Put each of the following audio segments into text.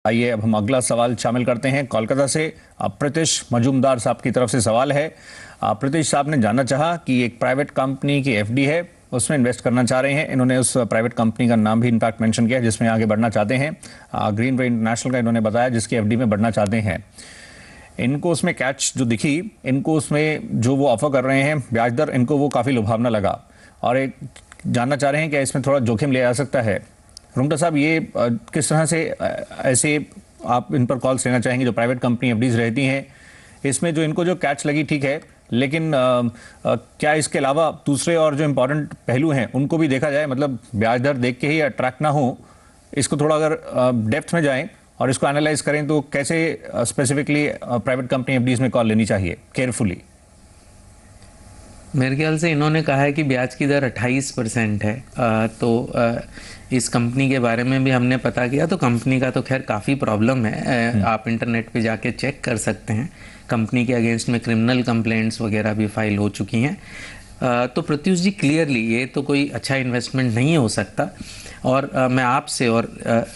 आइए अब हम अगला सवाल शामिल करते हैं कोलकाता से। प्रीतिश मजूमदार साहब की तरफ से सवाल है। प्रीतिश साहब ने जानना चाहा कि एक प्राइवेट कंपनी की एफडी है, उसमें इन्वेस्ट करना चाह रहे हैं। इन्होंने उस प्राइवेट कंपनी का नाम भी इनफैक्ट मेंशन किया जिसमें आगे बढ़ना चाहते हैं। ग्रीन वे इंटरनेशनल का इन्होंने बताया जिसकी एफडी में बढ़ना चाहते हैं। इनको उसमें कैच जो दिखी, इनको उसमें जो वो ऑफर कर रहे हैं ब्याज दर, इनको वो काफ़ी लुभावना लगा और एक जानना चाह रहे हैं कि इसमें थोड़ा जोखिम लिया जा सकता है। रुंगटा साहब, ये किस तरह से ऐसे आप इन पर कॉल्स लेना चाहेंगे जो प्राइवेट कंपनी एफडीज रहती हैं? इसमें जो इनको जो कैच लगी ठीक है, लेकिन क्या इसके अलावा दूसरे और जो इम्पोर्टेंट पहलू हैं उनको भी देखा जाए? मतलब ब्याज दर देख के ही अट्रैक्ट ना हो, इसको थोड़ा अगर डेप्थ में जाएं और इसको एनालाइज करें तो कैसे स्पेसिफिकली प्राइवेट कंपनी एफडीज में कॉल लेनी चाहिए केयरफुली? मेरे ख्याल से इन्होंने कहा है कि ब्याज की दर 28% है। इस कंपनी के बारे में भी हमने पता किया तो कंपनी का तो खैर काफ़ी प्रॉब्लम है। आप इंटरनेट पे जाके चेक कर सकते हैं। कंपनी के अगेंस्ट में क्रिमिनल कंप्लेंट्स वगैरह भी फाइल हो चुकी हैं। तो प्रत्युष जी, क्लियरली ये तो कोई अच्छा इन्वेस्टमेंट नहीं हो सकता। और मैं आपसे और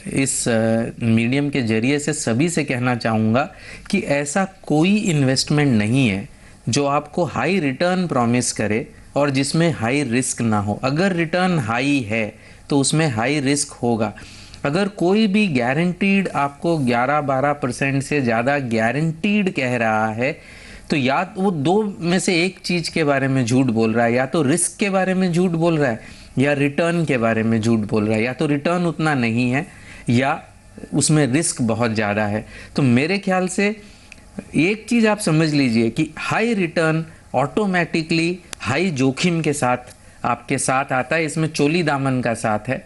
इस मीडियम के जरिए से सभी से कहना चाहूँगा कि ऐसा कोई इन्वेस्टमेंट नहीं है जो आपको हाई रिटर्न प्रॉमिस करे और जिसमें हाई रिस्क ना हो। अगर रिटर्न हाई है तो उसमें हाई रिस्क होगा। अगर कोई भी गारंटीड आपको 11-12% से ज़्यादा गारंटीड कह रहा है तो या वो दो में से एक चीज़ के बारे में झूठ बोल रहा है, या तो रिस्क के बारे में झूठ बोल रहा है या रिटर्न के बारे में झूठ बोल रहा है। या तो रिटर्न उतना नहीं है या उसमें रिस्क बहुत ज़्यादा है। तो मेरे ख्याल से एक चीज़ आप समझ लीजिए कि हाई रिटर्न ऑटोमेटिकली हाई जोखिम के साथ आपके साथ आता है, इसमें चोली दामन का साथ है।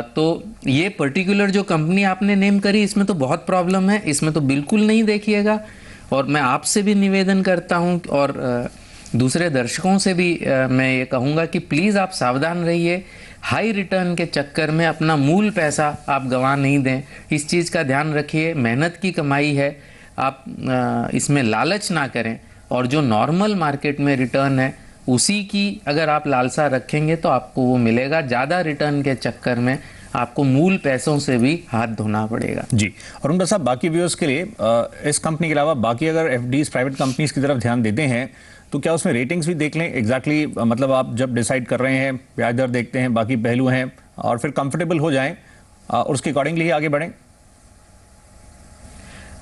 तो ये पर्टिकुलर जो कंपनी आपने नेम करी, इसमें तो बहुत प्रॉब्लम है, इसमें तो बिल्कुल नहीं देखिएगा। और मैं आपसे भी निवेदन करता हूँ और दूसरे दर्शकों से भी मैं ये कहूँगा कि प्लीज़ आप सावधान रहिए। हाई रिटर्न के चक्कर में अपना मूल पैसा आप गंवा नहीं दें, इस चीज़ का ध्यान रखिए। मेहनत की कमाई है, आप इसमें लालच ना करें और जो नॉर्मल मार्केट में रिटर्न है उसी की अगर आप लालसा रखेंगे तो आपको वो मिलेगा। ज़्यादा रिटर्न के चक्कर में आपको मूल पैसों से भी हाथ धोना पड़ेगा। जी, और उनका साहब बाकी व्यूअर्स के लिए इस कंपनी के अलावा बाकी अगर एफडीज प्राइवेट कंपनीज की तरफ ध्यान देते हैं तो क्या उसमें रेटिंग्स भी देख लें? एग्जैक्टली मतलब आप जब डिसाइड कर रहे हैं, ब्याज दर देखते हैं, बाकी पहलू हैं और फिर कंफर्टेबल हो जाएं और उसके अकॉर्डिंगली ही आगे बढ़ें।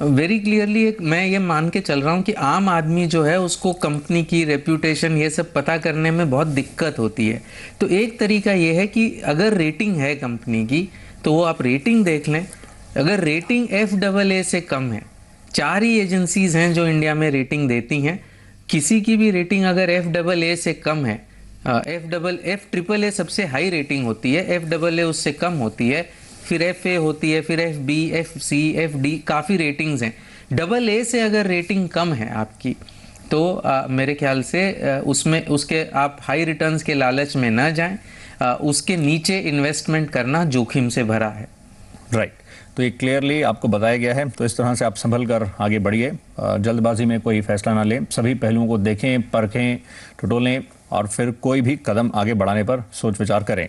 वेरी क्लियरली एक मैं ये मान के चल रहा हूँ कि आम आदमी जो है उसको कंपनी की रेप्यूटेशन ये सब पता करने में बहुत दिक्कत होती है। तो एक तरीका ये है कि अगर रेटिंग है कंपनी की तो वो आप रेटिंग देख लें। अगर रेटिंग FAA से कम है, 4 ही एजेंसीज हैं जो इंडिया में रेटिंग देती हैं, किसी की भी रेटिंग अगर FAA से कम है, FAA सबसे हाई रेटिंग होती है, FAA उससे कम होती है, फिर FA होती है, फिर FB, FC, FD, काफ़ी रेटिंग्स हैं। AA से अगर रेटिंग कम है आपकी तो मेरे ख्याल से उसमें उसके आप हाई रिटर्न्स के लालच में ना जाएं। उसके नीचे इन्वेस्टमेंट करना जोखिम से भरा है। राइट, तो ये क्लियरली आपको बताया गया है। तो इस तरह से आप संभल कर आगे बढ़िए, जल्दबाजी में कोई फैसला ना लें, सभी पहलुओं को देखें, परखें, टटोलें और फिर कोई भी कदम आगे बढ़ाने पर सोच विचार करें।